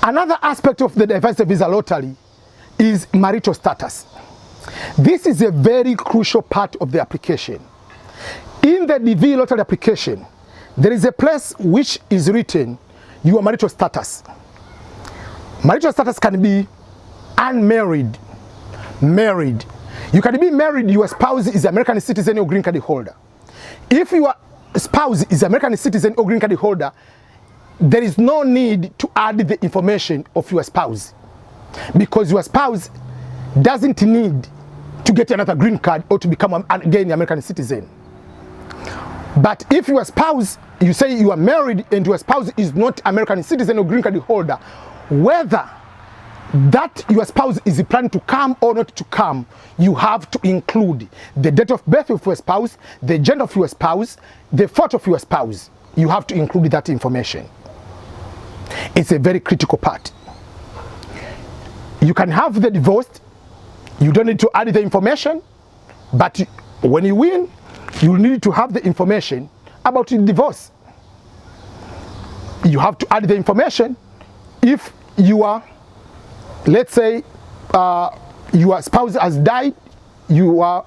Another aspect of the diversity visa lottery is marital status. This is a very crucial part of the application. In the DV lottery application, there is a place which is written your marital status. Marital status can be unmarried, married. You can be married, your spouse is American citizen or green card holder. If your spouse is American citizen or green card holder, there is no need to add the information of your spouse, because your spouse doesn't need to get another green card or to become again American citizen. But if your spouse, you say you are married and your spouse is not American citizen or green card holder, whether that your spouse is planning to come or not to come, you have to include the date of birth of your spouse, the gender of your spouse, the photo of your spouse. You have to include that information. It's a very critical part. You can have the divorce, you don't need to add the information, but when you win, you need to have the information about the divorce. You have to add the information if you are, let's say, your spouse has died, you are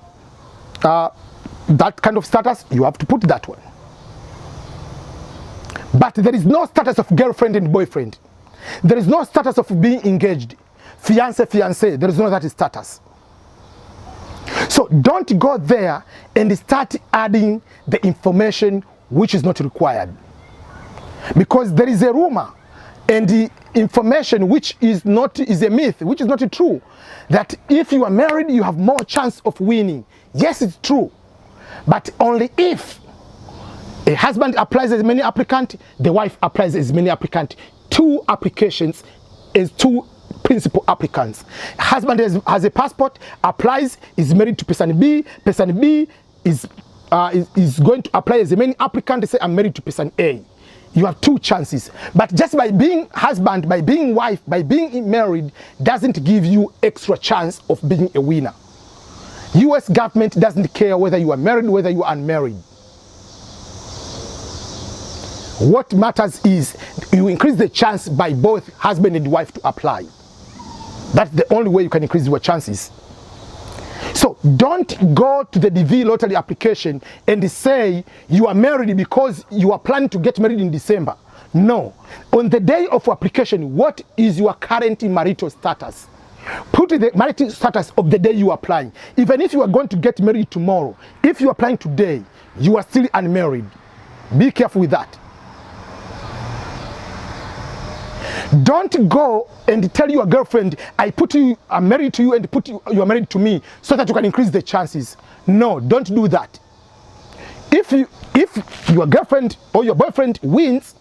that kind of status, you have to put that one. But there is no status of girlfriend and boyfriend. There is no status of being engaged. Fiancé, fiancé, there is no that status. So don't go there and start adding the information which is not required. Because there is a rumor and the information which is a myth, which is not true, that if you are married, you have more chance of winning. Yes, it's true, but only if a husband applies as many applicants, the wife applies as many applicants. Two applications is two principal applicants. Husband has a passport, applies, is married to person B is going to apply as many applicants, say I'm married to person A. You have two chances. But just by being husband, by being wife, by being married, doesn't give you extra chance of being a winner. US government doesn't care whether you are married, whether you are unmarried. What matters is you increase the chance by both husband and wife to apply. That's the only way you can increase your chances. So don't go to the DV lottery application and say you are married because you are planning to get married in December. No. On the day of application, what is your current marital status? Put the marital status of the day you are applying. Even if you are going to get married tomorrow, if you are applying today, you are still unmarried. Be careful with that. Don't go and tell your girlfriend, I'm married to you, and you are married to me, so that you can increase the chances. No, don't do that. If your girlfriend or your boyfriend wins,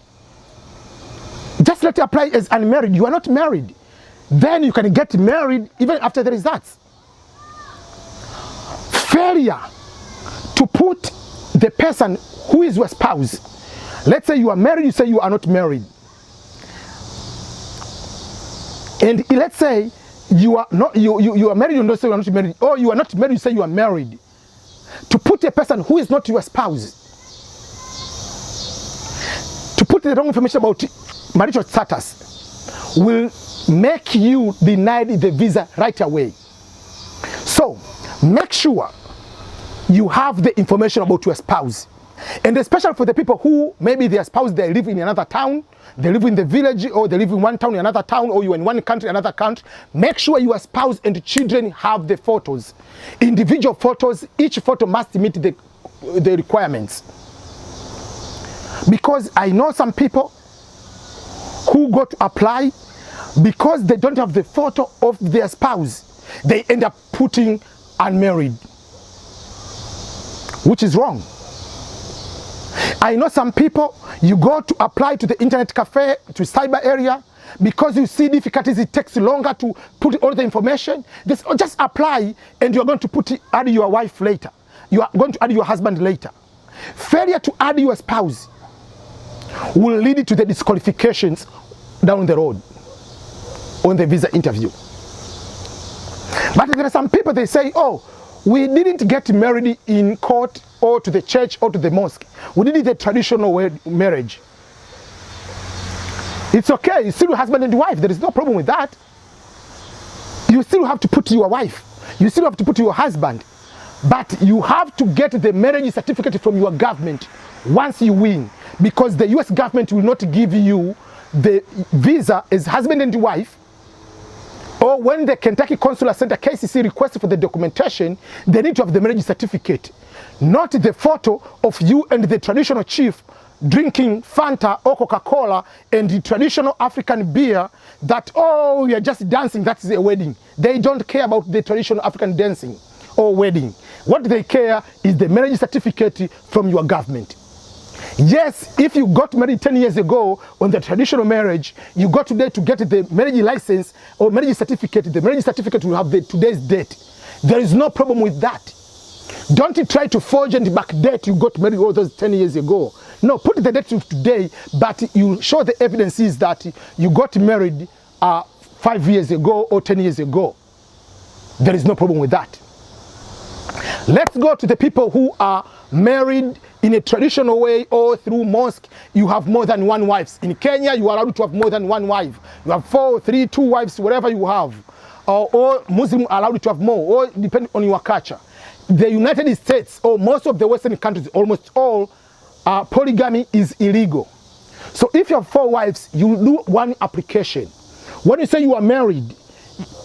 just let her apply as unmarried. You are not married. Then you can get married even after the results. Failure to put the person who is your spouse. Let's say you are married, you say you are not married. And let's say you are married, you don't say you are not married, or you are not married, you say you are married. To put a person who is not your spouse, to put the wrong information about marital status, will make you denied the visa right away. So make sure you have the information about your spouse. And especially for the people who maybe their spouse, they live in another town, they live in the village, or they live in one town, another town, or you're in one country, another country. Make sure your spouse and children have the photos. Individual photos, each photo must meet the requirements. Because I know some people who go to apply, because they don't have the photo of their spouse, they end up putting unmarried, which is wrong. I know some people, you go to apply to the internet cafe, to cyber area, because you see difficulties, it takes longer to put all the information. Just apply, and you're going to add your wife later. You are going to add your husband later. Failure to add your spouse will lead to the disqualifications down the road on the visa interview. But there are some people, they say, oh, we didn't get married in court or to the church or to the mosque. We did the traditional marriage. It's okay, you still husband and wife, there is no problem with that. You still have to put your wife, you still have to put your husband, but you have to get the marriage certificate from your government once you win, because the US government will not give you the visa as husband and wife, or when the Kentucky Consular Center KCC requests for the documentation, they need to have the marriage certificate, not the photo of you and the traditional chief drinking Fanta or Coca-Cola and the traditional African beer that, oh, we are just dancing, that's a wedding. They don't care about the traditional African dancing or wedding. What they care is the marriage certificate from your government. Yes, if you got married 10 years ago on the traditional marriage, you got today to get the marriage license or marriage certificate, the marriage certificate will have the today's date. There is no problem with that. Don't try to forge and backdate you got married all those 10 years ago. No, put the date to today, but you show the evidences that you got married 5 years ago or 10 years ago. There is no problem with that. Let's go to the people who are married in a traditional way or through mosque. You have more than one wife. In Kenya, you are allowed to have more than one wife. You have 4, 3, 2 wives, whatever you have. Or Muslim are allowed to have more, or depending on your culture. The United States, or most of the Western countries, almost all, polygamy is illegal. So if you have 4 wives, you do one application. When you say you are married,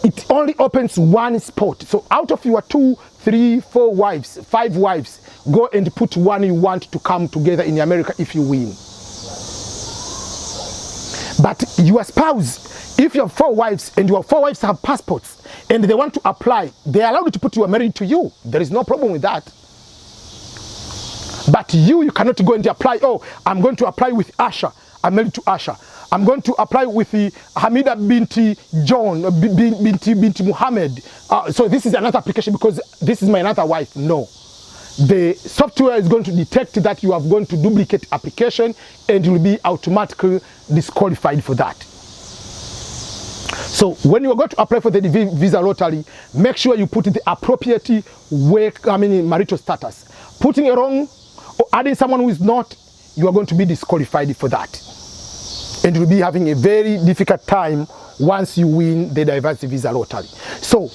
it only opens one spot. So out of your 2, 3, 4 wives, 5 wives, go and put one you want to come together in America if you win. But your spouse, if you have 4 wives and your 4 wives have passports and they want to apply, they are allowed to put you are married to you. There is no problem with that. But you cannot go and apply, oh, I'm going to apply with Asha. I'm married to Asha. I'm going to apply with the Hamida binti John, binti Muhammad. So this is another application because this is my another wife. No. The software is going to detect that you have gone to duplicate application and you will be automatically disqualified for that. So when you are going to apply for the visa lottery, make sure you put the appropriate marital status. Putting it wrong or adding someone who is not, you are going to be disqualified for that. And you'll be having a very difficult time once you win the diversity visa lottery. So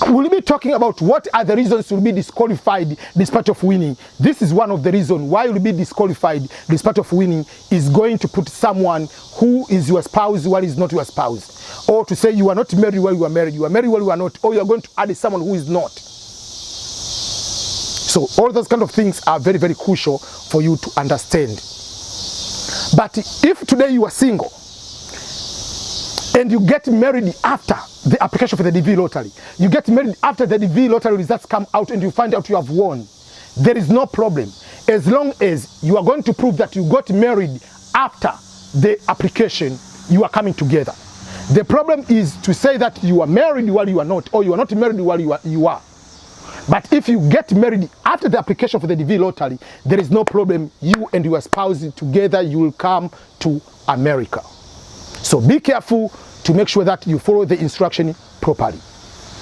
we'll be talking about what are the reasons you'll be disqualified despite of winning. This is one of the reasons why you'll be disqualified despite of winning, is going to put someone who is your spouse while is not your spouse. Or to say you are not married while you are married, you are married while you are not, or you are going to add someone who is not. So all those kind of things are very, very crucial for you to understand. But if today you are single and you get married after the application for the DV lottery, you get married after the DV lottery results come out and you find out you have won, there is no problem, as long as you are going to prove that you got married after the application you are coming together. The problem is to say that you are married while you are not, or you are not married while you are. But if you get married after the application for the DV lottery, there is no problem. You and your spouse together, you will come to America. So be careful to make sure that you follow the instruction properly.